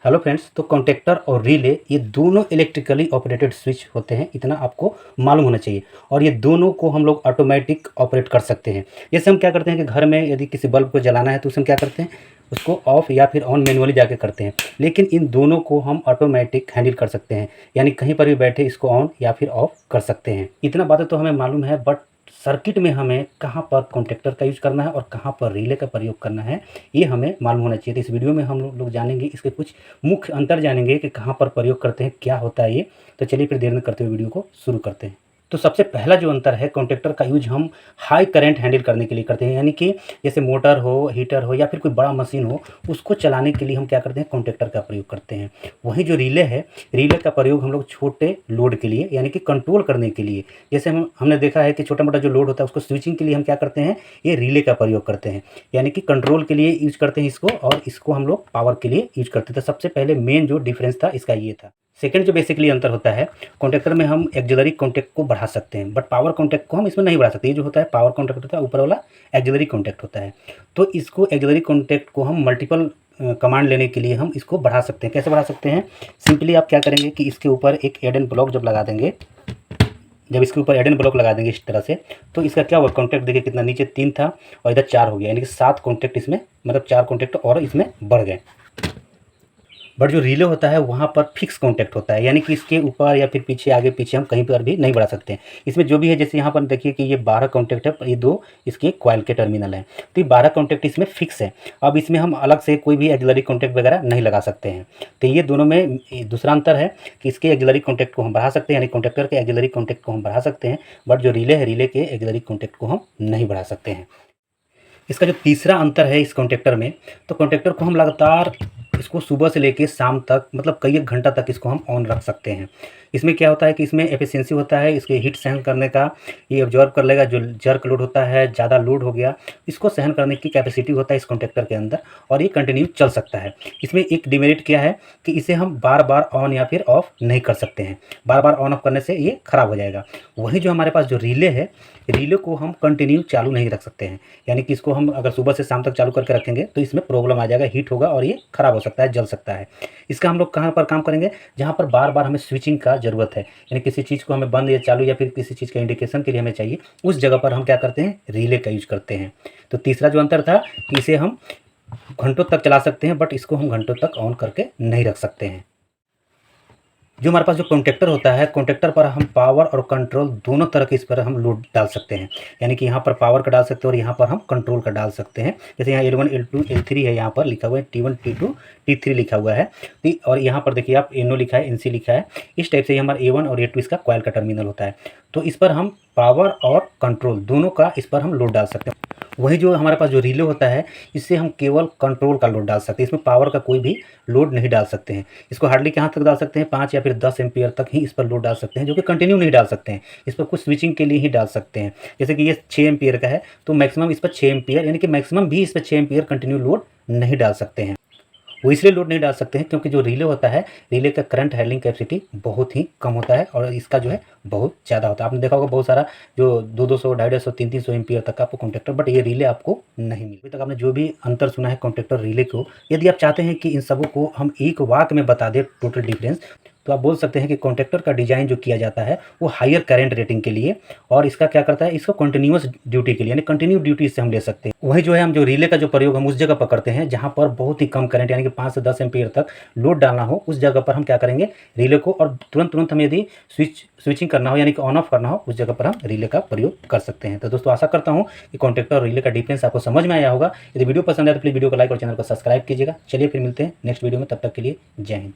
Hello friends, तो contactor और relay ये दोनों इलेक्ट्रिकली ऑपरेटेड स्विच होते हैं, इतना आपको मालूम होना चाहिए। और ये दोनों को हम लोग ऑटोमेटिक ऑपरेट कर सकते हैं। जैसे हम क्या करते हैं कि घर में यदि किसी बल्ब को जलाना है तो उसमें क्या करते हैं, उसको ऑफ या फिर ऑन मैनुअली जाके करते हैं। लेकिन इन दोनों को हम ऑटोमेटिक हैंडल कर सकते हैं, यानी कहीं पर भी बैठे इसको ऑन या फिर ऑफ कर सकते हैं। इतना बातें तो हमें मालूम है, बट सर्किट में हमें कहाँ पर कॉन्टैक्टर का यूज़ करना है और कहाँ पर रिले का प्रयोग करना है, ये हमें मालूम होना चाहिए। तो इस वीडियो में हम लोग जानेंगे, इसके कुछ मुख्य अंतर जानेंगे कि कहाँ पर प्रयोग करते हैं, क्या होता है ये। तो चलिए फिर देर न करते हुए वीडियो को शुरू करते हैं। तो सबसे पहला जो अंतर है, कॉन्टैक्टर का यूज हम हाई करंट हैंडल करने के लिए करते हैं, यानी कि जैसे मोटर हो, हीटर हो या फिर कोई बड़ा मशीन हो, उसको चलाने के लिए हम क्या करते हैं, कॉन्टैक्टर का प्रयोग करते हैं। वहीं जो रिले है, रिले का प्रयोग हम लोग छोटे लोड के लिए यानी कि कंट्रोल करने के लिए, जैसे हमने देखा है कि छोटा मोटा जो लोड होता है उसको स्विचिंग के लिए हम क्या करते हैं, ये रिले का प्रयोग करते हैं, यानी कि कंट्रोल के लिए यूज करते हैं इसको, और इसको हम लोग पावर के लिए यूज करते थे। सबसे पहले मेन जो डिफरेंस था इसका ये था। सेकंड जो बेसिकली अंतर होता है, कॉन्टैक्टर में हम एक्सिलरी कॉन्टैक्ट को बढ़ा सकते हैं, बट पावर कॉन्टैक्ट को हम इसमें नहीं बढ़ा सकते। ये जो होता है पावर कॉन्टैक्ट होता है, ऊपर वाला एक्सिलरी कॉन्टैक्ट होता है। तो इसको एक्सिलरी कॉन्टैक्ट को हम मल्टीपल कमांड लेने के लिए हम इसको बढ़ा सकते हैं। कैसे बढ़ा सकते हैं? सिंपली आप क्या करेंगे कि इसके ऊपर एक एड एंड ब्लॉक जब लगा देंगे, जब इसके ऊपर एड एंड ब्लॉक लगा देंगे इस तरह से, तो इसका क्या हुआ, कॉन्टैक्ट देखिए कितना, नीचे 3 था और इधर 4 हो गया, यानी कि 7 कॉन्टैक्ट इसमें, मतलब 4 कॉन्टैक्ट और इसमें बढ़ गए। बट जो रिले होता है वहाँ पर फिक्स कॉन्टैक्ट होता है, यानी कि इसके ऊपर या फिर पीछे, आगे पीछे हम कहीं पर भी नहीं बढ़ा सकते हैं। इसमें जो भी है, जैसे यहाँ पर देखिए कि ये 12 कॉन्टैक्ट है, ये 2 इसके कॉइल के टर्मिनल हैं, तो ये 12 कॉन्टैक्ट इसमें फिक्स है। अब इसमें हम अलग से कोई भी एक्सिलरी कॉन्टैक्ट वगैरह नहीं लगा सकते हैं। तो ये दोनों में दूसरा अंतर है कि इसके एक्सिलरी कॉन्टैक्ट को हम बढ़ा सकते हैं, यानी कॉन्टैक्टर के एक्सिलरी कॉन्टैक्ट को हम बढ़ा सकते हैं, बट जो रिले है, रिले के एक्सिलरी कॉन्टैक्ट को हम नहीं बढ़ा सकते हैं। इसका जो तीसरा अंतर है इस कॉन्टैक्टर में, तो कॉन्टैक्टर को हम लगातार इसको सुबह से लेके शाम तक, मतलब कई एक घंटा तक इसको हम ऑन रख सकते हैं। इसमें क्या होता है कि इसमें एफिशिएंसी होता है, इसके हीट सहन करने का, ये ऑब्जर्व कर लेगा। जो जर्क लोड होता है, ज़्यादा लोड हो गया, इसको सहन करने की कैपेसिटी होता है इस कॉन्टैक्टर के अंदर, और ये कंटिन्यू चल सकता है। इसमें एक डिमेरिट क्या है कि इसे हम बार बार ऑन या फिर ऑफ नहीं कर सकते हैं। बार बार ऑन ऑफ करने से ये ख़राब हो जाएगा। वहीं जो हमारे पास जो रिले है, रिले को हम कंटिन्यू चालू नहीं रख सकते हैं, यानी कि इसको हम अगर सुबह से शाम तक चालू करके रखेंगे तो इसमें प्रॉब्लम आ जाएगा, हीट होगा और ये ख़राब हो सकता है, जल सकता है। इसका हम लोग कहाँ पर काम करेंगे, जहाँ पर बार बार हमें स्विचिंग का ज़रूरत है, यानी किसी चीज़ को हमें बंद या चालू या फिर किसी चीज़ का इंडिकेशन के लिए हमें चाहिए, उस जगह पर हम क्या करते हैं, रिले का यूज करते हैं। तो तीसरा जो अंतर था कि इसे हम घंटों तक चला सकते हैं, बट इसको हम घंटों तक ऑन करके नहीं रख सकते हैं। जो हमारे पास जो कॉन्टैक्टर होता है, कॉन्टैक्टर पर हम पावर और कंट्रोल दोनों तरह के इस पर हम लोड डाल सकते हैं, यानी कि यहाँ पर पावर का डाल सकते हैं और यहाँ पर हम कंट्रोल का डाल सकते हैं। जैसे यहाँ L1 L2 L3 है, यहाँ पर लिखा हुआ है T1 T2 T3 लिखा हुआ है, और यहाँ पर देखिए आप NO लिखा है, NC लिखा है। इस टाइप से हमारा A1 और A2 इसका कॉइल का टर्मिनल होता है। तो इस पर हम पावर और कंट्रोल दोनों का इस पर हम लोड डाल सकते हैं। वही जो हमारे पास जो रिले होता है, इससे हम केवल कंट्रोल का लोड डाल सकते हैं, इसमें पावर का कोई भी लोड नहीं डाल सकते हैं। इसको हार्डली कहाँ तक डाल सकते हैं, 5 या फिर 10 एम्पियर तक ही इस पर लोड डाल सकते हैं, जो कि कंटिन्यू नहीं डाल सकते हैं। इस पर कुछ स्विचिंग के लिए ही डाल सकते हैं। जैसे कि ये 6 एम्पियर का है, तो मैक्सिमम इस पर 6 एम्पियर, यानी कि मैक्सिमम भी इस पर 6 एम्पियर कंटिन्यू लोड नहीं डाल सकते हैं। वो इसलिए लोड नहीं डाल सकते हैं क्योंकि जो रिले होता है, रिले का करंट हैंडलिंग कैपेसिटी बहुत ही कम होता है और इसका जो है बहुत ज़्यादा होता है। आपने देखा होगा बहुत सारा जो 200, 250, 300 एम्पियर तक का आपको कॉन्टैक्टर, बट ये रिले आपको नहीं मिले। अभी तक आपने जो भी अंतर सुना है कॉन्टैक्टर रिले को, यदि आप चाहते हैं कि इन सबों को हम एक वाक्य में बता दें टोटल डिफरेंस, तो आप बोल सकते हैं कि कॉन्टैक्टर का डिज़ाइन जो किया जाता है वो हायर करंट रेटिंग के लिए, और इसका क्या करता है, इसको कंटिन्यूअस ड्यूटी के लिए, यानी कंटिन्यू ड्यूटी से हम ले सकते हैं। वही जो है हम जो रिले का जो प्रयोग हम उस जगह पर करते हैं जहाँ पर बहुत ही कम करंट, यानी कि 5 से 10 एम्पियर तक लोड डालना हो, उस जगह पर हम क्या करेंगे, रिले को, और तुरंत हमें यदि स्विचिंग करना हो, यानी कि ऑन ऑफ करना हो, उस जगह पर हम रिले का प्रयोग कर सकते हैं। तो दोस्तों आशा करता हूँ कि कॉन्टैक्टर और रिले का डिफरेंस आपको समझ में आया होगा। यदि वीडियो पसंद आए तो प्लीज़ वीडियो को लाइक और चैनल को सब्सक्राइब कीजिएगा। चलिए फिर मिलते हैं नेक्स्ट वीडियो में, तब तक के लिए जय हिंद।